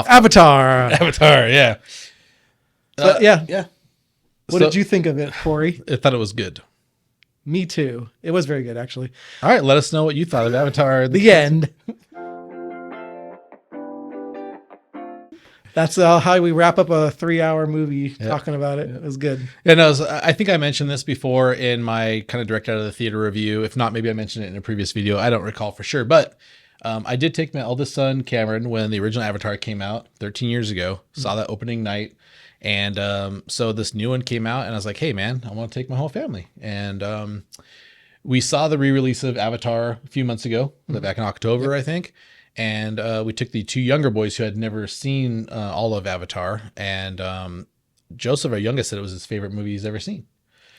Avatar. Avatar, yeah. But yeah. Yeah. What did you think of it, Corey? I thought it was good. Me too. It was very good, actually. All right, let us know what you thought of Avatar. The end. That's how we wrap up a 3-hour movie talking about it. It was good. Yeah, no, I think I mentioned this before in my kind of direct out of the theater review. If not, maybe I mentioned it in a previous video. I don't recall for sure, but I did take my eldest son, Cameron, when the original Avatar came out 13 years ago, saw that opening night. And so this new one came out and I was like, hey man, I want to take my whole family. And we saw the re-release of Avatar a few months ago, back in October, I think. And we took the 2 younger boys who had never seen all of Avatar. And Joseph, our youngest, said it was his favorite movie he's ever seen.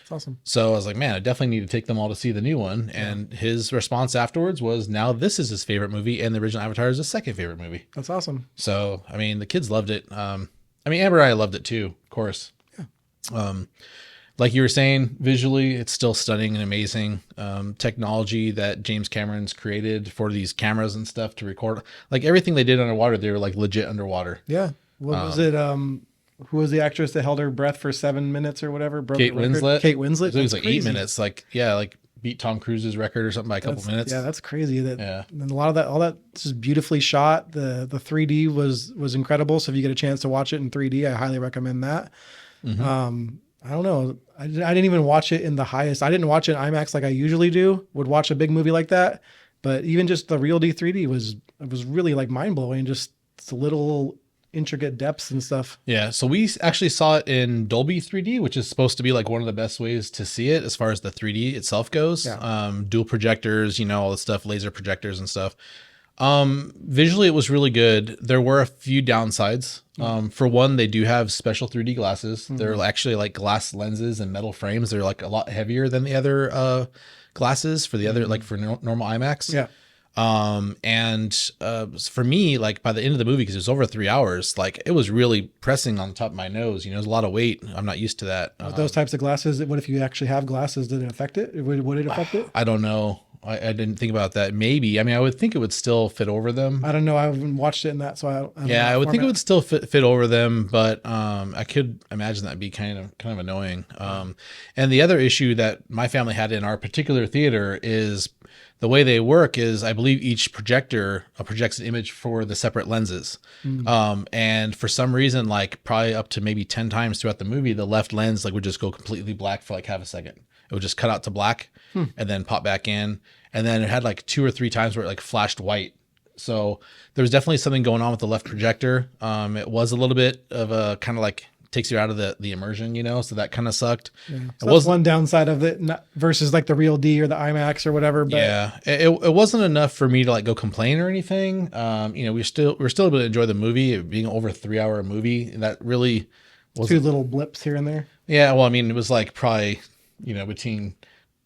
That's awesome. So I was like, man, I definitely need to take them all to see the new one. And his response afterwards was, now this is his favorite movie, and the original Avatar is his second favorite movie. That's awesome. So, I mean, the kids loved it. I mean, Amber and I loved it too, of course. Yeah. Like you were saying, visually, it's still stunning and amazing. Technology that James Cameron's created for these cameras and stuff to record, like everything they did underwater, they were like legit underwater. Yeah. What was it? Who was the actress that held her breath for 7 minutes or whatever? Kate Winslet. Kate Winslet. It was like 8 minutes. Like, yeah, like beat Tom Cruise's record or something by a couple minutes. Yeah, that's crazy. And a lot of that, all that just beautifully shot. The 3D was incredible. So if you get a chance to watch it in 3D, I highly recommend that. Mm-hmm. I don't know. I didn't even watch it in the highest. I didn't watch it in IMAX like I usually do. Would watch a big movie like that, but even just the Real D 3D was really like mind blowing. Just the little intricate depths and stuff. Yeah. So we actually saw it in Dolby 3D, which is supposed to be like one of the best ways to see it as far as the 3D itself goes. Yeah. Dual projectors, all the stuff, laser projectors and stuff. Visually it was really good. There were a few downsides. For one, they do have special 3D glasses. Mm-hmm. They're actually like glass lenses and metal frames. They're like a lot heavier than the other glasses for the other, like for normal IMAX. Yeah. For me, like by the end of the movie, because it was over 3 hours, like it was really pressing on the top of my nose. There's a lot of weight. I'm not used to that. With those types of glasses, what if you actually have glasses? Did it affect it? Would it affect it? I don't know. I didn't think about that. Maybe. I mean, I would think it would still fit over them. I don't know. I haven't watched it in that, so I don't know I would think it would still fit over them, but I could imagine that'd be kind of annoying. And the other issue that my family had in our particular theater is the way they work is I believe each projector projects an image for the separate lenses. Mm. And for some reason, like probably up to maybe 10 times throughout the movie, the left lens would just go completely black for like half a second. It would just cut out to black and then pop back in. And then it had like 2 or 3 times where it like flashed white. So there was definitely something going on with the left projector. It was a little bit of a kind of like takes you out of the immersion, so that kind of sucked. Yeah. So that's one downside of it versus like the Real D or the IMAX or whatever. But yeah, it wasn't enough for me to like go complain or anything. We're still able to enjoy the movie. It being over a 3-hour movie, that really was 2 little blips here and there. Yeah, well, I mean, it was like probably between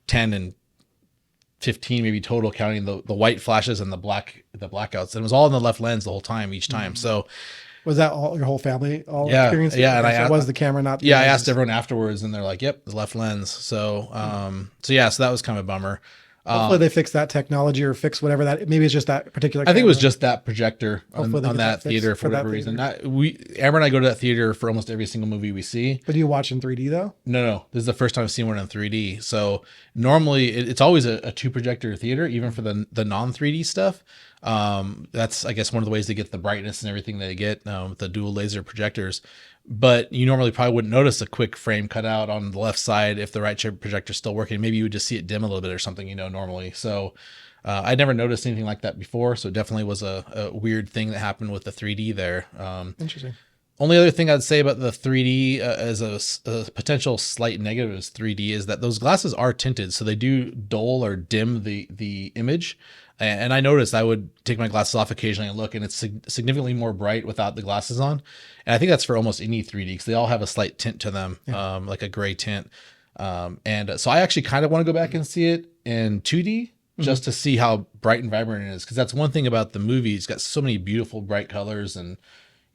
10 and 15 maybe total, counting the white flashes and the blackouts, and it was all in the left lens the whole time each time. So was that all your whole family experienced? Yeah, and so was the camera not? I asked everyone afterwards, and they're like, "Yep, the left lens." So so that was kind of a bummer. Hopefully they fix that technology or fix whatever that. Maybe it's just that particular. I think it was just that projector on that theater for whatever reason. Amber and I go to that theater for almost every single movie we see. But do you watch in 3D though? No. This is the first time I've seen one in 3D. So normally it's always a 2 projector theater, even for the non 3D stuff. That's I guess one of the ways they get the brightness and everything they get with the dual laser projectors. But you normally probably wouldn't notice a quick frame cut out on the left side if the right projector is still working. Maybe you would just see it dim a little bit or something, normally. So I'd never noticed anything like that before. So it definitely was a weird thing that happened with the 3D there. Interesting. Only other thing I'd say about the 3D as a potential slight negative is 3D is that those glasses are tinted. So they do dull or dim the image. And I noticed I would take my glasses off occasionally and look, and it's significantly more bright without the glasses on. And I think that's for almost any 3D because they all have a slight tint to them, like a gray tint. So I actually kind of want to go back and see it in 2D just to see how bright and vibrant it is. Because that's one thing about the movie. It's got so many beautiful bright colors and,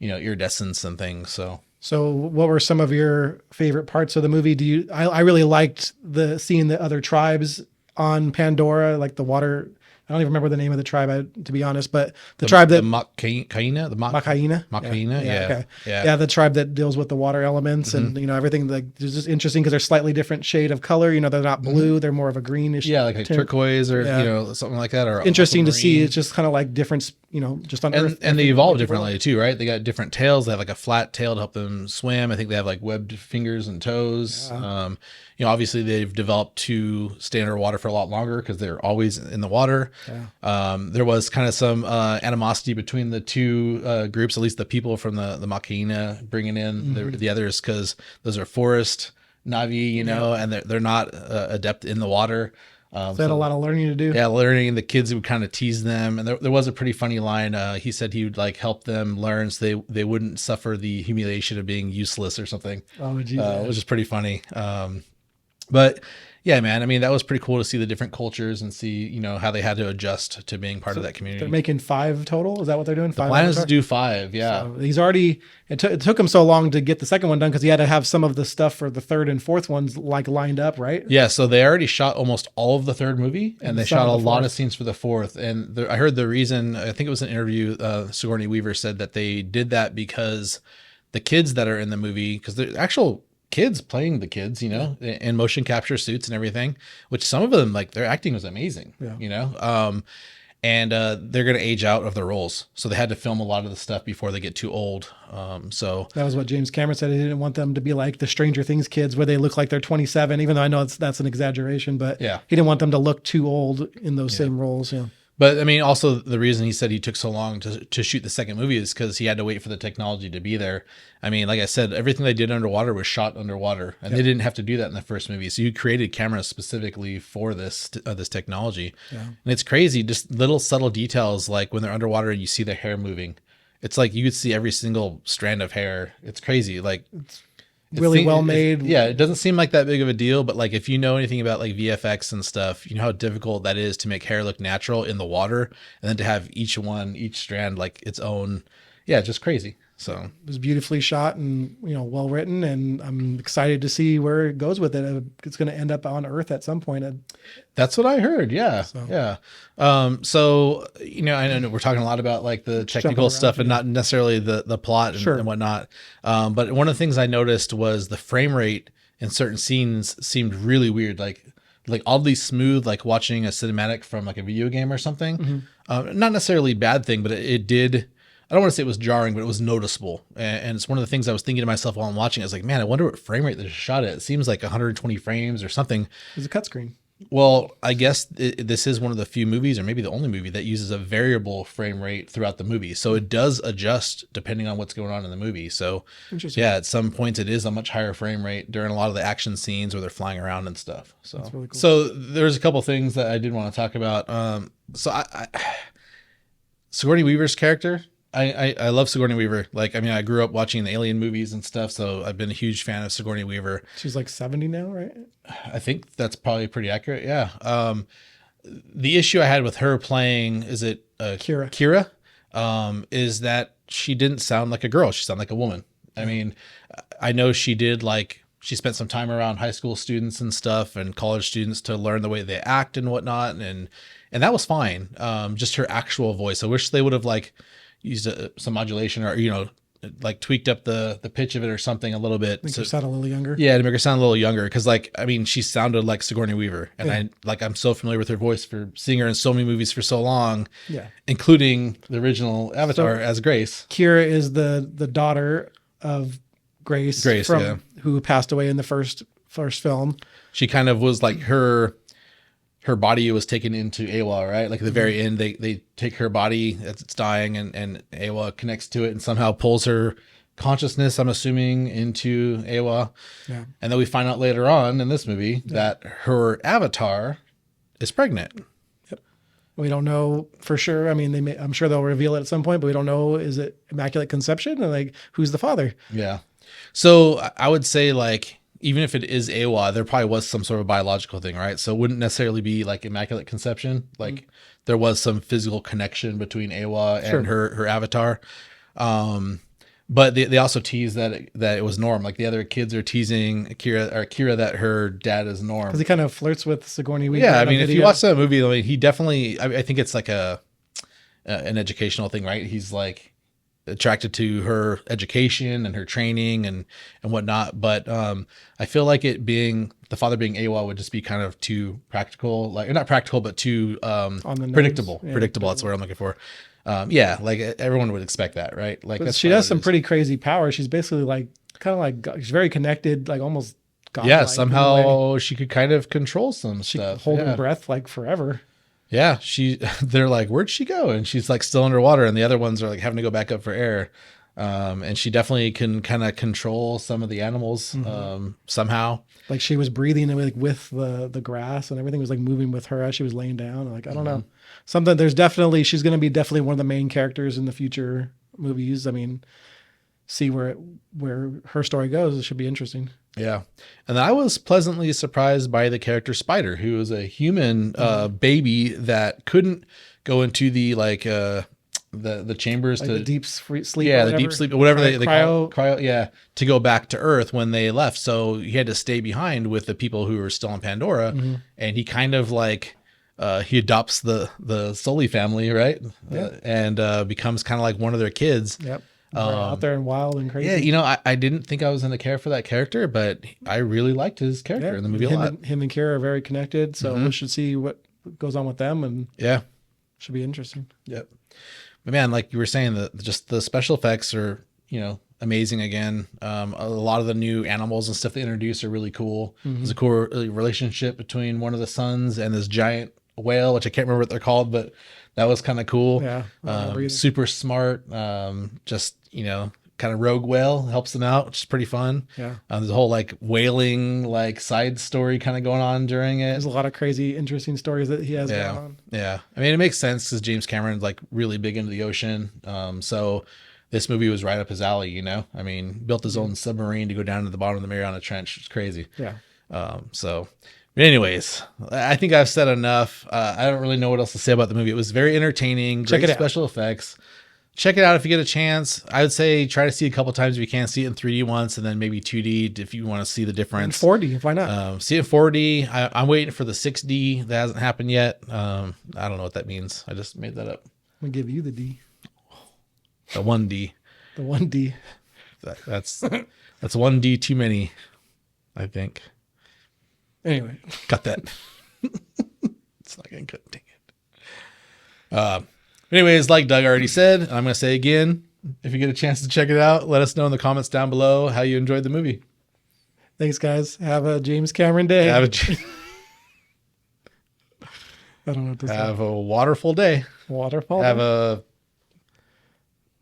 iridescence and things. So what were some of your favorite parts of the movie? I really liked seeing the other tribes on Pandora, like the water. I don't even remember the name of the tribe, to be honest, but the tribe that Makaina, Makaina. yeah. Okay. Yeah. Yeah. The tribe that deals with the water elements and, everything like it's just interesting because they're slightly different shade of color. They're not blue. They're more of a greenish. Yeah. Like tint. turquoise or, something like that. Or Interesting to see. aquamarine. It's just kind of like different, just on Earth. And they evolve differently too, right? They got different tails. They have like a flat tail to help them swim. I think they have like webbed fingers and toes. Yeah. Obviously they've developed to stay underwater for a lot longer because they're always in the water. Yeah. There was kind of some animosity between the two groups, at least the people from the Makaina bringing in the others, because those are forest Navi, and they're not adept in the water. So they had a lot of learning to do. Yeah, learning. The kids would kind of tease them, and there was a pretty funny line. He said he would like help them learn so they wouldn't suffer the humiliation of being useless or something. Oh, geez. Which is pretty funny. But yeah, man, I mean, that was pretty cool to see the different cultures and see, how they had to adjust to being part of that community. They're making 5 total. Is that what they're doing? The plan is to do 5. Yeah. So he's already, it took him so long to get the second one done because he had to have some of the stuff for the third and fourth ones like lined up, right? Yeah. So they already shot almost all of the third movie and they shot a lot of scenes for the fourth. And I heard the reason, I think it was an interview, Sigourney Weaver said that they did that because the kids that are in the movie, because they're actual kids playing the kids, in motion capture suits and everything, which some of them, like, their acting was amazing, and they're going to age out of their roles. So they had to film a lot of the stuff before they get too old. So that was what James Cameron said. He didn't want them to be like the Stranger Things kids where they look like they're 27, even though I know that's an exaggeration, but he didn't want them to look too old in those same roles. Yeah. But I mean, also the reason he said he took so long to shoot the second movie is because he had to wait for the technology to be there. I mean, like I said, everything they did underwater was shot underwater, and they didn't have to do that in the first movie. So you created cameras specifically for this technology, and it's crazy. Just little subtle details like when they're underwater and you see their hair moving. It's like you could see every single strand of hair. It's crazy. Like really well made. It doesn't seem like that big of a deal, but like if you know anything about like VFX and stuff, you know how difficult that is to make hair look natural in the water, and then to have each strand like its own. Yeah, just crazy. So it was beautifully shot and well written, and I'm excited to see where it goes with it. It's going to end up on Earth at some point. That's what I heard. Yeah, yeah. So I know we're talking a lot about like the technical stuff and not necessarily the plot and whatnot. But one of the things I noticed was the frame rate in certain scenes seemed really weird, like oddly smooth, like watching a cinematic from like a video game or something. Not necessarily a bad thing, but it did. I don't want to say it was jarring, but it was noticeable. And it's one of the things I was thinking to myself while I'm watching. I was like, man, I wonder what frame rate they shot at. It seems like 120 frames or something. It's a cut screen. Well, I guess this is one of the few movies, or maybe the only movie, that uses a variable frame rate throughout the movie. So it does adjust depending on what's going on in the movie. So yeah, at some points it is a much higher frame rate during a lot of the action scenes where they're flying around and stuff. So that's really cool. So there's a couple things that I did want to talk about. So Sigourney Weaver's character, I love Sigourney Weaver. Like, I mean, I grew up watching the Alien movies and stuff, so I've been a huge fan of Sigourney Weaver. She's like 70 now, right? I think that's probably pretty accurate. Yeah. The issue I had with her playing, is it Kira, is that she didn't sound like a girl. She sounded like a woman. I mean, I know she spent some time around high school students and stuff and college students to learn the way they act and whatnot. And that was fine. Just her actual voice. I wish they would have used some modulation or, like tweaked up the pitch of it or something a little bit. Make her sound a little younger. Yeah, to make her sound a little younger. Cause she sounded like Sigourney Weaver, and I'm so familiar with her voice for seeing her in so many movies for so long, including the original Avatar as Grace. Kira is the daughter of Grace who passed away in the first film. She kind of was like her body was taken into Eywa, right? Like at the very end, they take her body as it's dying, and Eywa connects to it and somehow pulls her consciousness, I'm assuming, into Eywa. Yeah. And then we find out later on in this movie that her avatar is pregnant. Yep. We don't know for sure. I mean, I'm sure they'll reveal it at some point, but we don't know. Is it Immaculate Conception? And who's the father? Yeah. So I would say even if it is Eywa, there probably was some sort of biological thing, right? So it wouldn't necessarily be like Immaculate Conception. There was some physical connection between Eywa and her avatar. But they also tease that it was Norm. Like the other kids are teasing Kira that her dad is Norm. Because he kind of flirts with Sigourney Weaver. Yeah, I in a mean, if you video. watch that movie, I mean, he definitely. I think it's like an educational thing, right? He's like attracted to her education and her training and whatnot. But I feel like it being the father being AWOL would just be kind of too practical, like not practical, but too On the nose. predictable. Yeah, Predictable. That's what I'm looking for. Yeah, like everyone would expect that, right? Like But that's she kinda has what some it is. pretty crazy power. She's basically like kind of like she's very connected, like almost godlike. Yeah, in a way. somehow she could kind of control some she stuff. hold her Yeah. breath like forever. Yeah, they're like, where'd she go? And she's like still underwater, and the other ones are like having to go back up for air. And she definitely can kind of control some of the animals somehow. Like she was breathing like with the grass and everything was like moving with her as she was laying down. Like I don't know, something. There's definitely she's going to be definitely one of the main characters in the future movies. I mean, see where her story goes. It should be interesting. Yeah. And then I was pleasantly surprised by the character Spider, who was a human baby that couldn't go into the like the chambers Like to the deep sleep. yeah, or the whatever. deep sleep, whatever they call it, Cryo. cryo, yeah, to go back to Earth when they left. So he had to stay behind with the people who were still on Pandora, and he kind of like he adopts the Sully family, right? Yeah. And becomes kind of like one of their kids. Yep. Out there and wild and crazy. Yeah, you know, I didn't think I was going to care for that character, but I really liked his character in the movie a lot. Him and Kira are very connected, so we should see what goes on with them, and Yeah. should be interesting. Yep. But man, like you were saying, just the special effects are, you know, amazing again. A lot of the new animals and stuff they introduce are really cool. There's a cool relationship between one of the sons and this giant whale, which I can't remember what they're called, but that was kind of cool. Yeah, I don't remember either. Super smart. Just, you know, kind of rogue whale helps them out, which is pretty fun. Yeah. There's a whole like whaling like side story kind of going on during it. There's a lot of crazy, interesting stories that he has going on. Yeah. I mean, it makes sense because James Cameron's like really big into the ocean. So this movie was right up his alley, you know? I mean, built his own submarine to go down to the bottom of the Mariana Trench. It's crazy. Yeah. But anyways, I think I've said enough. I don't really know what else to say about the movie. It was very entertaining. Check Great it out. special effects. Check it out if you get a chance. I would say try to see it a couple times if you can. See it in 3D once and then maybe 2D if you want to see the And difference. 4D, why not? See it in 4D. I'm waiting for the 6D. That hasn't happened yet. I don't know what that means. I just made that up. I'm gonna give you the D, The 1D. the 1D. That's 1D too many, I think. Anyway, Got that. It's not gonna cut. Dang it. Anyways, like Doug already said, I'm gonna say again, if you get a chance to check it out, let us know in the comments down below how you enjoyed the movie. thanks guys. Have a James Cameron day. Have I don't know what to say. have a waterful day. Waterfall. Have a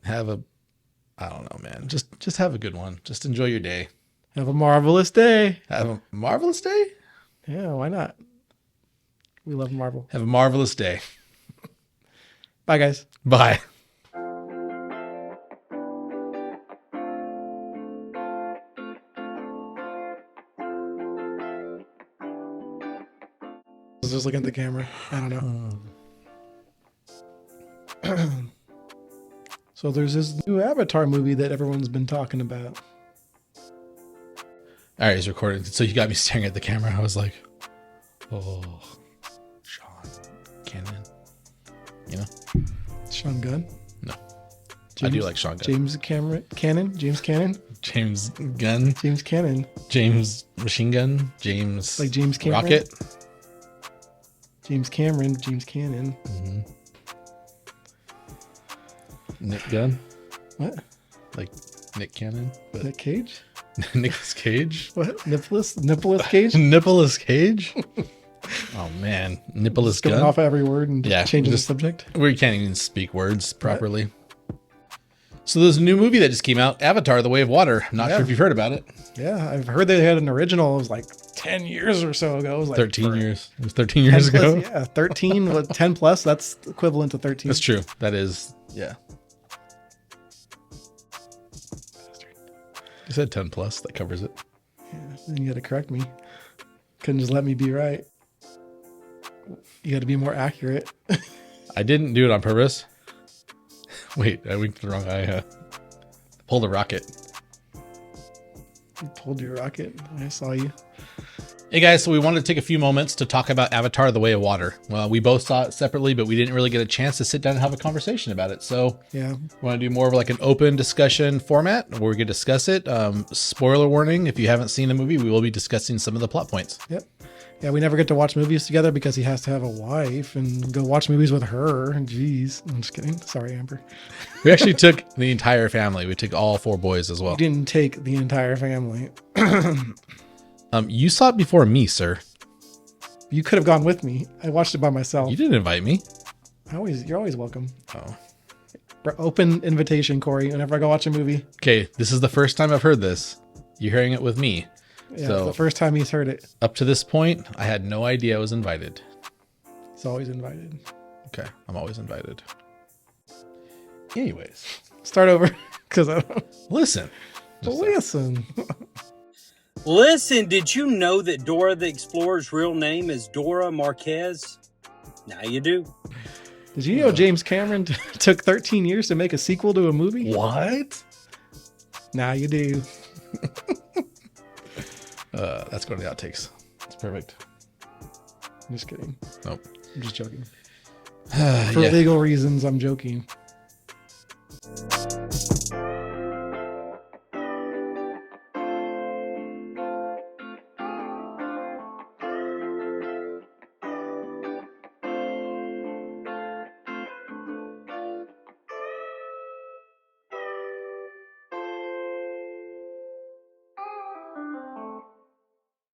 I don't know, man. Just have a good one. Just enjoy your day. Have a marvelous day. Have a marvelous day. Yeah, why not? We love Marvel. Have a marvelous day. Bye guys. Bye. I was just looking at the camera. I don't know. So there's this new Avatar movie that everyone's been talking about. All right, he's recording. So you got me staring at the camera. I was like, oh, Sean Cannon. You know? Sean Gunn. No. I do like Sean Gunn. James Cameron. James Cannon. James Gunn. James Cannon. James Machine Gun. James Like James Cameron. Rocket. James Cameron. James Cannon. Nick Gunn. What? Like Nick Cannon. But Nick Cage? Nicolas Cage. What? Nicholas Cage? Nicholas Cage. Oh man, Nicholas Going Gunn. off every word and Yeah, changing just- the subject. We can't even speak words properly. So there's a new movie that just came out, Avatar: The Way of Water. I'm not Yeah. sure if you've heard about it. Yeah, I've heard they had an original. It was like 10 years or so ago. It was like 13 for years. It was 13 10 years plus, ago. yeah, 13 with 10 plus. That's equivalent to 13. That's true. That is, yeah. You said 10 plus. That covers it. Yeah, then you got to correct me. Couldn't just let me be right. You got to be more accurate. I didn't do it on purpose. Wait, I winked the wrong eye. Huh? Pull the rocket. You pulled your rocket. I saw you. Hey guys, so we wanted to take a few moments to talk about Avatar: The Way of Water. Well, we both saw it separately, but we didn't really get a chance to sit down and have a conversation about it. So Yeah. we want to do more of like an open discussion format where we can discuss it. Spoiler warning, if you haven't seen the movie, we will be discussing some of the plot points. Yep. Yeah, we never get to watch movies together because he has to have a wife and go watch movies with her. Jeez. I'm just kidding. Sorry, Amber. We actually took the entire family. We took all 4 boys as well. You didn't take the entire family. You saw it before me, sir. You could have gone with me. I watched it by myself. You didn't invite me. You're always welcome. Oh. Open invitation, Corey. Whenever I go watch a movie. Okay, this is the first time I've heard this. You're hearing it with me. Yeah, So- it's the first time he's heard it. Up to this point, I had no idea I was invited. He's always invited. Okay, I'm always invited. Anyways, Start over, because I don't. listen. Just, Listen. Listen, did you know that Dora the Explorer's real name is Dora Marquez? Now you do. Did you know James Cameron took 13 years to make a sequel to a movie? what? Now you do. That's going to the outtakes. It's perfect. I'm just kidding. Nope. I'm just joking. For Yeah. legal reasons, I'm joking.